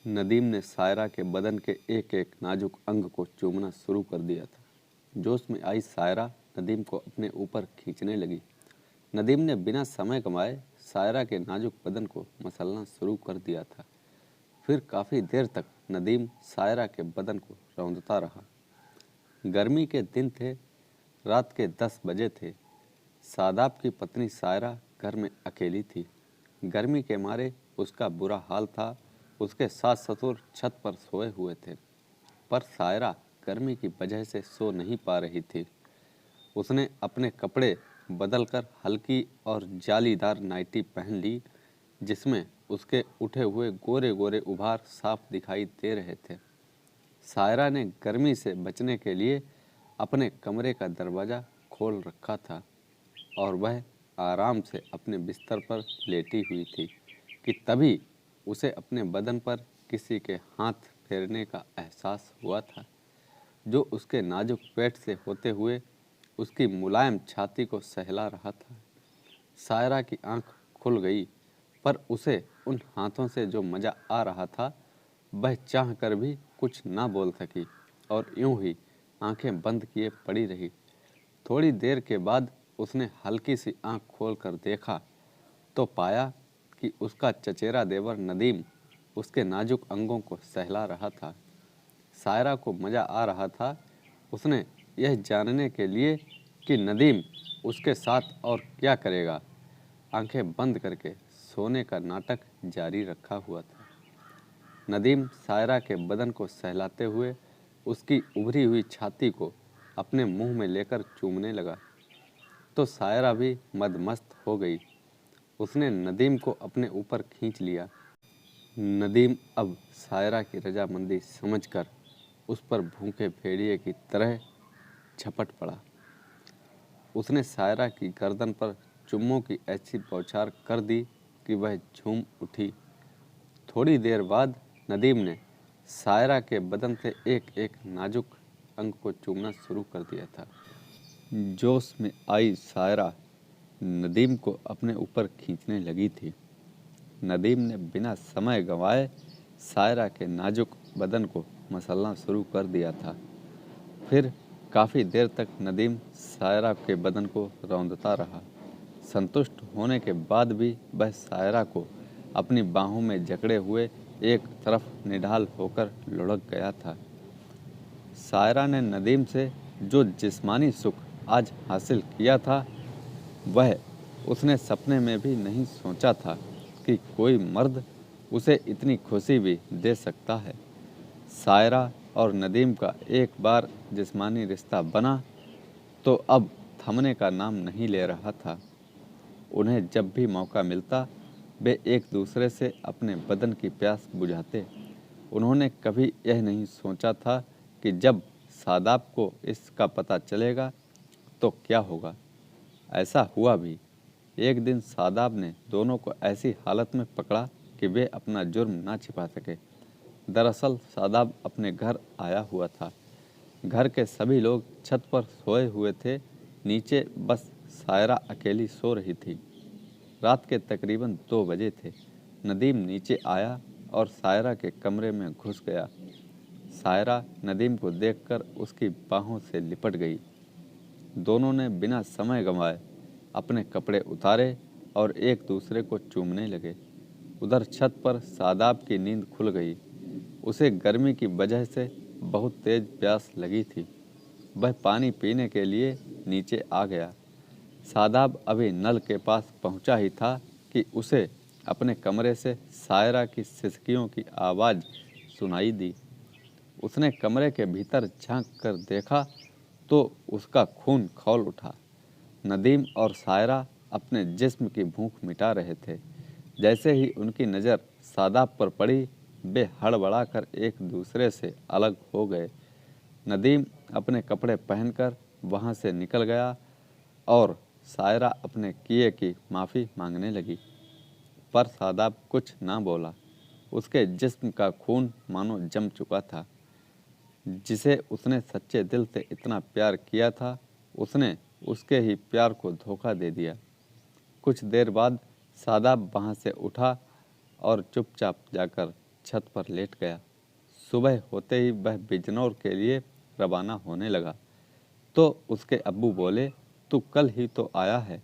नदीम ने सायरा के बदन के एक एक नाजुक अंग को चूमना शुरू कर दिया था। जोश में आई सायरा नदीम को अपने ऊपर खींचने लगी। नदीम ने बिना समय गंवाए सायरा के नाजुक बदन को मसलना शुरू कर दिया था। फिर काफ़ी देर तक नदीम सायरा के बदन को रौंदता रहा। गर्मी के दिन थे, रात के 10 बजे थे। सादाब की पत्नी सायरा घर में अकेली थी। गर्मी के मारे उसका बुरा हाल था। उसके सास ससुर छत पर सोए हुए थे, पर सायरा गर्मी की वजह से सो नहीं पा रही थी। उसने अपने कपड़े बदलकर हल्की और जालीदार नाइटी पहन ली, जिसमें उसके उठे हुए गोरे गोरे उभार साफ दिखाई दे रहे थे। सायरा ने गर्मी से बचने के लिए अपने कमरे का दरवाज़ा खोल रखा था और वह आराम से अपने बिस्तर पर लेटी हुई थी कि तभी उसे अपने बदन पर किसी के हाथ फेरने का एहसास हुआ था, जो उसके नाजुक पेट से होते हुए उसकी मुलायम छाती को सहला रहा था। सायरा की आंख खुल गई, पर उसे उन हाथों से जो मज़ा आ रहा था, वह चाह कर भी कुछ ना बोल सकी और यूं ही आंखें बंद किए पड़ी रही। थोड़ी देर के बाद उसने हल्की सी आंख खोलकर देखा तो पाया कि उसका चचेरा देवर नदीम उसके नाजुक अंगों को सहला रहा था। सायरा को मज़ा आ रहा था। उसने यह जानने के लिए कि नदीम उसके साथ और क्या करेगा, आंखें बंद करके सोने का नाटक जारी रखा हुआ था। नदीम सायरा के बदन को सहलाते हुए उसकी उभरी हुई छाती को अपने मुंह में लेकर चूमने लगा, तो सायरा भी मदमस्त हो गई। उसने नदीम को अपने ऊपर खींच लिया। नदीम अब सायरा की रजामंदी समझकर उस पर भूखे भेड़िए की तरह झपट पड़ा। उसने सायरा की गर्दन पर चुम्मों की ऐसी बौछार कर दी कि वह झूम उठी। थोड़ी देर बाद नदीम ने सायरा के बदन से एक एक नाजुक अंग को चूमना शुरू कर दिया था। जोश में आई सायरा नदीम को अपने ऊपर खींचने लगी थी। नदीम ने बिना समय गंवाए सायरा के नाजुक बदन को मसलना शुरू कर दिया था। फिर काफ़ी देर तक नदीम सायरा के बदन को रौंदता रहा। संतुष्ट होने के बाद भी वह सायरा को अपनी बाहों में जकड़े हुए एक तरफ निढाल होकर लुढ़क गया था। सायरा ने नदीम से जो जिस्मानी सुख आज हासिल किया था, वह उसने सपने में भी नहीं सोचा था कि कोई मर्द उसे इतनी खुशी भी दे सकता है। सायरा और नदीम का एक बार जिस्मानी रिश्ता बना तो अब थमने का नाम नहीं ले रहा था। उन्हें जब भी मौका मिलता, वे एक दूसरे से अपने बदन की प्यास बुझाते। उन्होंने कभी यह नहीं सोचा था कि जब सादाब को इसका पता चलेगा तो क्या होगा। ऐसा हुआ भी। एक दिन सादाब ने दोनों को ऐसी हालत में पकड़ा कि वे अपना जुर्म ना छिपा सके। दरअसल सादाब अपने घर आया हुआ था। घर के सभी लोग छत पर सोए हुए थे। नीचे बस सायरा अकेली सो रही थी। रात के तकरीबन 2 बजे थे। नदीम नीचे आया और सायरा के कमरे में घुस गया। सायरा नदीम को देखकर उसकी बाहों से लिपट गई। दोनों ने बिना समय गंवाए अपने कपड़े उतारे और एक दूसरे को चूमने लगे। उधर छत पर सादाब की नींद खुल गई। उसे गर्मी की वजह से बहुत तेज प्यास लगी थी। वह पानी पीने के लिए नीचे आ गया। सादाब अभी नल के पास पहुंचा ही था कि उसे अपने कमरे से सायरा की सिसकियों की आवाज़ सुनाई दी। उसने कमरे के भीतर झांक कर देखा तो उसका खून खौल उठा। नदीम और सायरा अपने जिस्म की भूख मिटा रहे थे। जैसे ही उनकी नज़र सादाब पर पड़ी, वे हड़बड़ाकर एक दूसरे से अलग हो गए। नदीम अपने कपड़े पहनकर वहाँ से निकल गया और सायरा अपने किए की माफ़ी मांगने लगी, पर सादाब कुछ ना बोला। उसके जिस्म का खून मानो जम चुका था। जिसे उसने सच्चे दिल से इतना प्यार किया था, उसने उसके ही प्यार को धोखा दे दिया। कुछ देर बाद सादाब वहाँ से उठा और चुपचाप जाकर छत पर लेट गया। सुबह होते ही वह बिजनौर के लिए रवाना होने लगा तो उसके अब्बू बोले, तू कल ही तो आया है,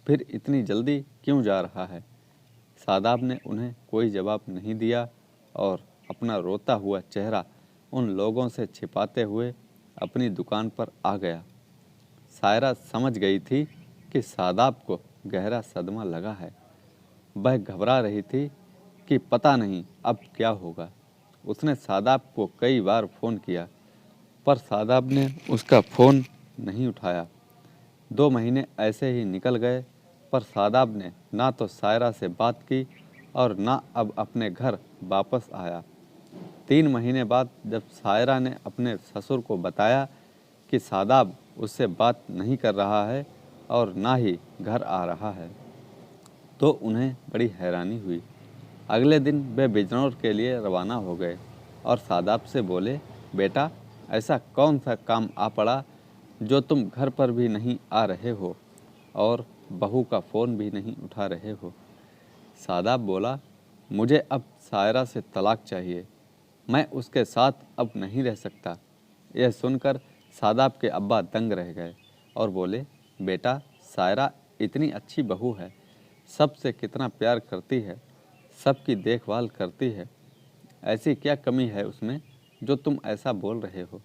फिर इतनी जल्दी क्यों जा रहा है? सादाब ने उन्हें कोई जवाब नहीं दिया और अपना रोता हुआ चेहरा उन लोगों से छिपाते हुए अपनी दुकान पर आ गया। सायरा समझ गई थी कि सादाब को गहरा सदमा लगा है। वह घबरा रही थी कि पता नहीं अब क्या होगा। उसने सादाब को कई बार फ़ोन किया पर सादाब ने उसका फ़ोन नहीं उठाया। 2 महीने ऐसे ही निकल गए पर सादाब ने ना तो सायरा से बात की और ना अब अपने घर वापस आया। 3 महीने बाद जब सायरा ने अपने ससुर को बताया कि सादाब उससे बात नहीं कर रहा है और ना ही घर आ रहा है तो उन्हें बड़ी हैरानी हुई। अगले दिन वे बिजनौर के लिए रवाना हो गए और सादाब से बोले, बेटा ऐसा कौन सा काम आ पड़ा जो तुम घर पर भी नहीं आ रहे हो और बहू का फ़ोन भी नहीं उठा रहे हो? सादाब बोला, मुझे अब सायरा से तलाक चाहिए, मैं उसके साथ अब नहीं रह सकता। यह सुनकर सादाब के अब्बा दंग रह गए और बोले, बेटा सायरा इतनी अच्छी बहू है, सबसे कितना प्यार करती है, सबकी देखभाल करती है, ऐसी क्या कमी है उसमें जो तुम ऐसा बोल रहे हो?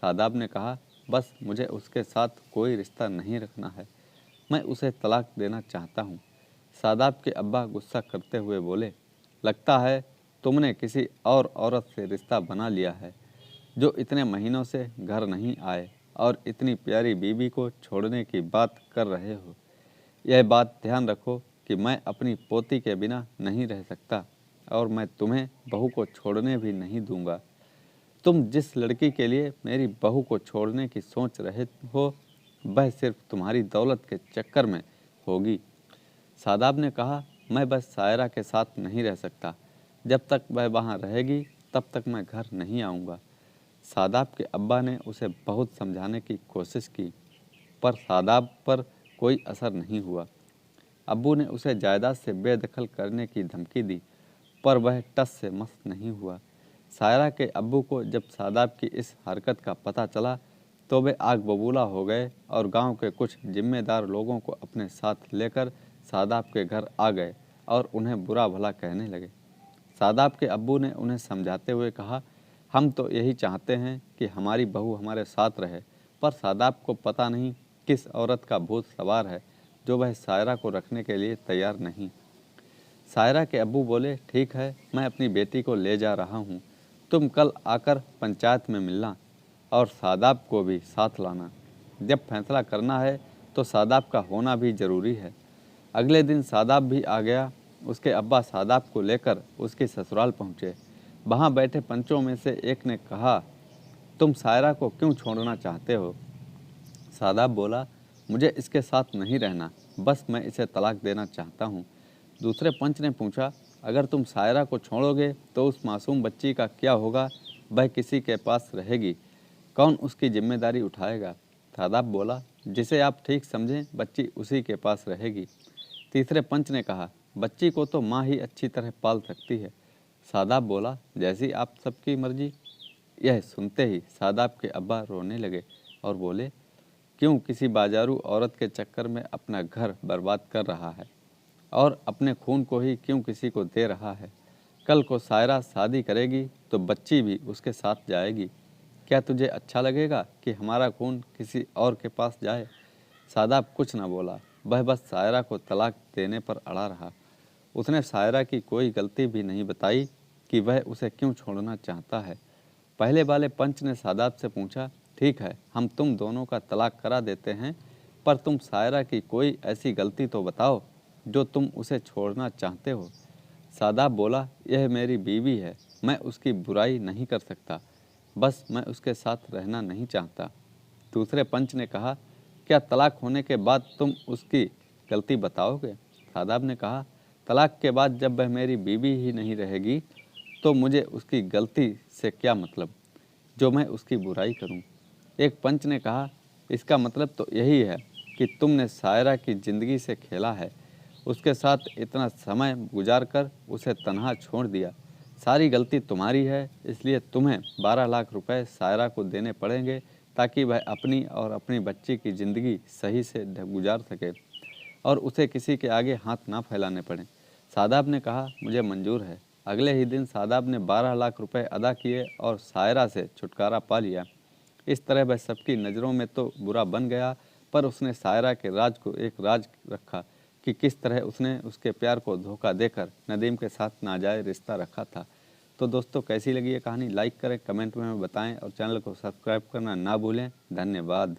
सादाब ने कहा, बस मुझे उसके साथ कोई रिश्ता नहीं रखना है, मैं उसे तलाक देना चाहता हूँ। सादाब के अब्बा गुस्सा करते हुए बोले, लगता है तुमने किसी और औरत से रिश्ता बना लिया है जो इतने महीनों से घर नहीं आए और इतनी प्यारी बीबी को छोड़ने की बात कर रहे हो। यह बात ध्यान रखो कि मैं अपनी पोती के बिना नहीं रह सकता और मैं तुम्हें बहू को छोड़ने भी नहीं दूंगा। तुम जिस लड़की के लिए मेरी बहू को छोड़ने की सोच रहे हो वह सिर्फ तुम्हारी दौलत के चक्कर में होगी। सादाब ने कहा, मैं बस सायरा के साथ नहीं रह सकता, जब तक वह वहाँ रहेगी तब तक मैं घर नहीं आऊँगा। सादाब के अब्बा ने उसे बहुत समझाने की कोशिश की पर सादाब पर कोई असर नहीं हुआ। अब्बू ने उसे जायदाद से बेदखल करने की धमकी दी पर वह टस से मस नहीं हुआ। सायरा के अब्बू को जब सादाब की इस हरकत का पता चला तो वे आग बबूला हो गए और गांव के कुछ जिम्मेदार लोगों को अपने साथ लेकर सादाब के घर आ गए और उन्हें बुरा भला कहने लगे। सादाब के अब्बू ने उन्हें समझाते हुए कहा, हम तो यही चाहते हैं कि हमारी बहू हमारे साथ रहे, पर सादाब को पता नहीं किस औरत का भूत सवार है जो वह सायरा को रखने के लिए तैयार नहीं। सायरा के अब्बू बोले, ठीक है, मैं अपनी बेटी को ले जा रहा हूँ, तुम कल आकर पंचायत में मिलना और सादाब को भी साथ लाना। जब फैसला करना है तो सादाब का होना भी ज़रूरी है। अगले दिन सादाब भी आ गया। उसके अब्बा सादाब को लेकर उसके ससुराल पहुँचे। वहाँ बैठे पंचों में से एक ने कहा, तुम सायरा को क्यों छोड़ना चाहते हो? सादाब बोला, मुझे इसके साथ नहीं रहना, बस मैं इसे तलाक देना चाहता हूँ। दूसरे पंच ने पूछा, अगर तुम सायरा को छोड़ोगे तो उस मासूम बच्ची का क्या होगा? वह किसी के पास रहेगी, कौन उसकी जिम्मेदारी उठाएगा? सादाब बोला, जिसे आप ठीक समझें बच्ची उसी के पास रहेगी। तीसरे पंच ने कहा, बच्ची को तो माँ ही अच्छी तरह पाल सकती है। सादाब बोला, जैसी आप सबकी मर्जी। यह सुनते ही सादाब के अब्बा रोने लगे और बोले, क्यों किसी बाजारू औरत के चक्कर में अपना घर बर्बाद कर रहा है और अपने खून को ही क्यों किसी को दे रहा है? कल को सायरा शादी करेगी तो बच्ची भी उसके साथ जाएगी। क्या तुझे अच्छा लगेगा कि हमारा खून किसी और के पास जाए? सादाब कुछ न बोला, वह बस सायरा को तलाक देने पर अड़ा रहा। उसने सायरा की कोई गलती भी नहीं बताई कि वह उसे क्यों छोड़ना चाहता है। पहले वाले पंच ने सादाब से पूछा, ठीक है, हम तुम दोनों का तलाक करा देते हैं, पर तुम सायरा की कोई ऐसी गलती तो बताओ जो तुम उसे छोड़ना चाहते हो। सादाब बोला, यह मेरी बीवी है, मैं उसकी बुराई नहीं कर सकता, बस मैं उसके साथ रहना नहीं चाहता। दूसरे पंच ने कहा, क्या तलाक होने के बाद तुम उसकी गलती बताओगे? सादाब ने कहा, तलाक के बाद जब वह मेरी बीवी ही नहीं रहेगी तो मुझे उसकी गलती से क्या मतलब जो मैं उसकी बुराई करूं? एक पंच ने कहा, इसका मतलब तो यही है कि तुमने सायरा की ज़िंदगी से खेला है, उसके साथ इतना समय गुजारकर उसे तन्हा छोड़ दिया। सारी गलती तुम्हारी है, इसलिए तुम्हें 12 लाख रुपए सायरा को देने पड़ेंगे ताकि वह अपनी और अपनी बच्ची की ज़िंदगी सही से गुजार सके और उसे किसी के आगे हाथ ना फैलाने पड़े। सादाब ने कहा, मुझे मंजूर है। अगले ही दिन सादाब ने 12 लाख रुपए अदा किए और सायरा से छुटकारा पा लिया। इस तरह वह सबकी नज़रों में तो बुरा बन गया, पर उसने सायरा के राज को एक राज रखा कि किस तरह उसने उसके प्यार को धोखा देकर नदीम के साथ नाजायज़ रिश्ता रखा था। तो दोस्तों, कैसी लगी ये कहानी? लाइक करें, कमेंट में हमें बताएं और चैनल को सब्सक्राइब करना ना भूलें। धन्यवाद।